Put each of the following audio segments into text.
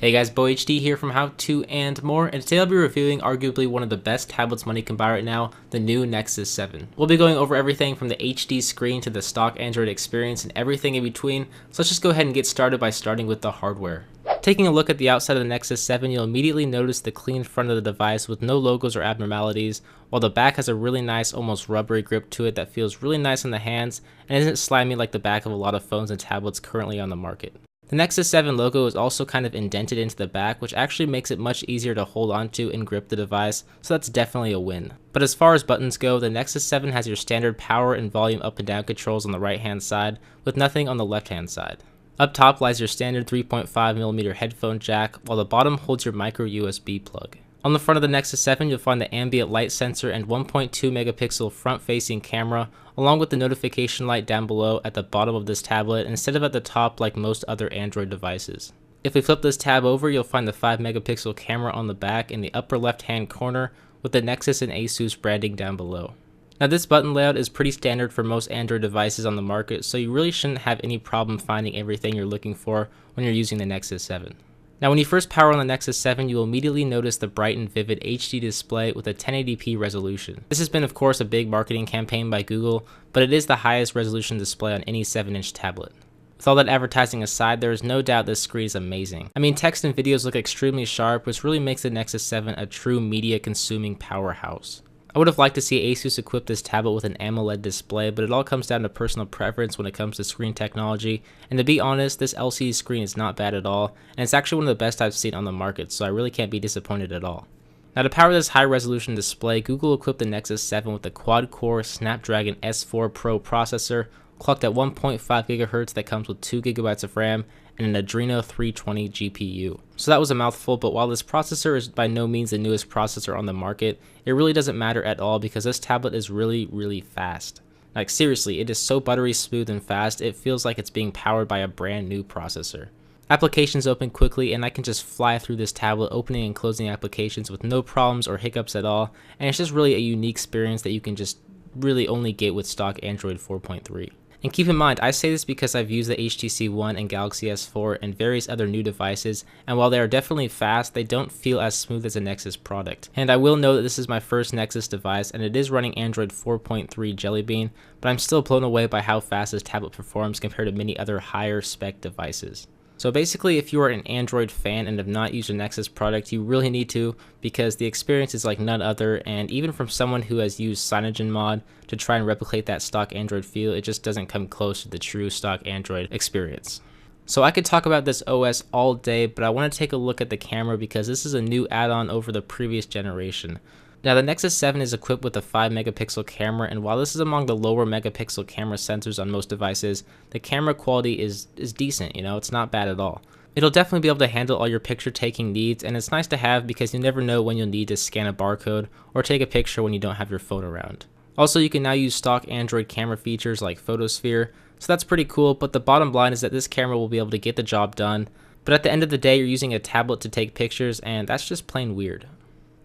Hey guys, BoHD here from How To and More, and today I'll be reviewing arguably one of the best tablets money can buy right now, the new Nexus 7. We'll be going over everything from the HD screen to the stock Android experience and everything in between, so let's just go ahead and get started by starting with the hardware. Taking a look at the outside of the Nexus 7, you'll immediately notice the clean front of the device with no logos or abnormalities, while the back has a really nice, almost rubbery grip to it that feels really nice on the hands and isn't slimy like the back of a lot of phones and tablets currently on the market. The Nexus 7 logo is also kind of indented into the back, which actually makes it much easier to hold onto and grip the device, so that's definitely a win. But as far as buttons go, the Nexus 7 has your standard power and volume up and down controls on the right hand side, with nothing on the left hand side. Up top lies your standard 3.5mm headphone jack, while the bottom holds your micro USB plug. On the front of the Nexus 7, you'll find the ambient light sensor and 1.2 megapixel front-facing camera, along with the notification light down below at the bottom of this tablet instead of at the top like most other Android devices. If we flip this tab over, you'll find the 5 megapixel camera on the back in the upper left-hand corner with the Nexus and Asus branding down below. Now this button layout is pretty standard for most Android devices on the market, so you really shouldn't have any problem finding everything you're looking for when you're using the Nexus 7. Now when you first power on the Nexus 7, you will immediately notice the bright and vivid HD display with a 1080p resolution. This has been of course a big marketing campaign by Google, but it is the highest resolution display on any 7-inch tablet. With all that advertising aside, there is no doubt this screen is amazing. I mean, text and videos look extremely sharp, which really makes the Nexus 7 a true media consuming powerhouse. I would have liked to see Asus equip this tablet with an AMOLED display, but it all comes down to personal preference when it comes to screen technology, and to be honest, this LCD screen is not bad at all, and it's actually one of the best I've seen on the market, so I really can't be disappointed at all. Now to power this high resolution display, Google equipped the Nexus 7 with a quad-core Snapdragon S4 Pro processor, clocked at 1.5 GHz that comes with 2 GB of RAM, and an Adreno 320 GPU. So that was a mouthful, but while this processor is by no means the newest processor on the market, it really doesn't matter at all because this tablet is really fast. Like seriously, it is so buttery smooth and fast, it feels like it's being powered by a brand new processor. Applications open quickly and I can just fly through this tablet opening and closing applications with no problems or hiccups at all, and it's just really a unique experience that you can just really only get with stock Android 4.3. And keep in mind, I say this because I've used the HTC One and Galaxy S4 and various other new devices, and while they are definitely fast, they don't feel as smooth as a Nexus product. And I will note that this is my first Nexus device, and it is running Android 4.3 Jelly Bean, but I'm still blown away by how fast this tablet performs compared to many other higher spec devices. So basically, if you are an Android fan and have not used a Nexus product, you really need to, because the experience is like none other, and even from someone who has used CyanogenMod to try and replicate that stock Android feel, it just doesn't come close to the true stock Android experience. So I could talk about this OS all day, but I want to take a look at the camera because this is a new add-on over the previous generation. Now the Nexus 7 is equipped with a 5 megapixel camera, and while this is among the lower megapixel camera sensors on most devices, the camera quality is decent, it's not bad at all. It'll definitely be able to handle all your picture taking needs, and it's nice to have because you never know when you'll need to scan a barcode or take a picture when you don't have your phone around. Also, you can now use stock Android camera features like photosphere, so that's pretty cool, but the bottom line is that this camera will be able to get the job done, but at the end of the day you're using a tablet to take pictures, and that's just plain weird.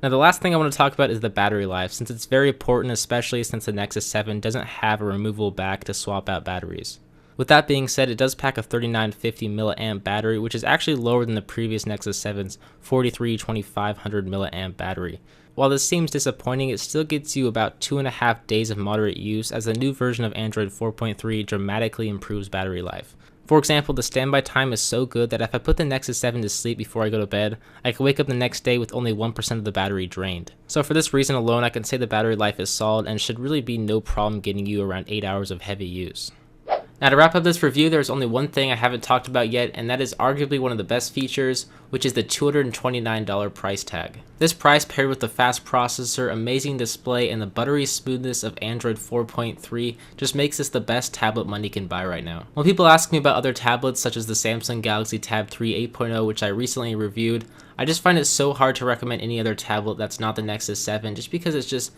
Now the last thing I want to talk about is the battery life, since it's very important, especially since the Nexus 7 doesn't have a removable back to swap out batteries. With that being said, it does pack a 3950 mAh battery, which is actually lower than the previous Nexus 7's 432500 mAh battery. While this seems disappointing, it still gets you about 2.5 days of moderate use, as the new version of Android 4.3 dramatically improves battery life. For example, the standby time is so good that if I put the Nexus 7 to sleep before I go to bed, I can wake up the next day with only 1% of the battery drained. So for this reason alone, I can say the battery life is solid and should really be no problem getting you around 8 hours of heavy use. Now to wrap up this review, there's only one thing I haven't talked about yet, and that is arguably one of the best features, which is the $229 price tag. This price paired with the fast processor, amazing display, and the buttery smoothness of Android 4.3 just makes this the best tablet money can buy right now. When people ask me about other tablets such as the Samsung Galaxy Tab 3 8.0, which I recently reviewed, I just find it so hard to recommend any other tablet that's not the Nexus 7 just because it's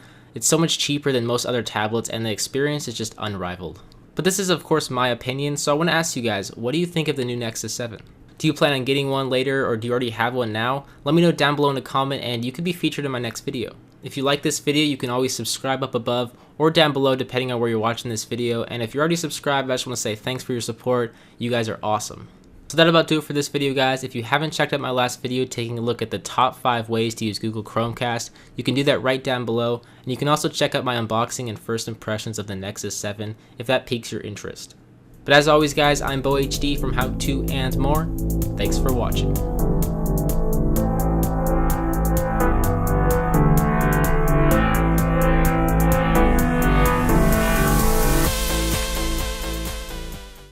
so much cheaper than most other tablets and the experience is just unrivaled. But this is of course my opinion, so I want to ask you guys, what do you think of the new Nexus 7? Do you plan on getting one later, or do you already have one now? Let me know down below in a comment and you could be featured in my next video. If you like this video, you can always subscribe up above or down below depending on where you're watching this video, and if you're already subscribed, I just want to say thanks for your support. You guys are awesome. So that'll about do it for this video, guys. If you haven't checked out my last video taking a look at the top 5 ways to use Google Chromecast, you can do that right down below, and you can also check out my unboxing and first impressions of the Nexus 7 if that piques your interest. But as always, guys, I'm BoHD from How To and More. Thanks for watching.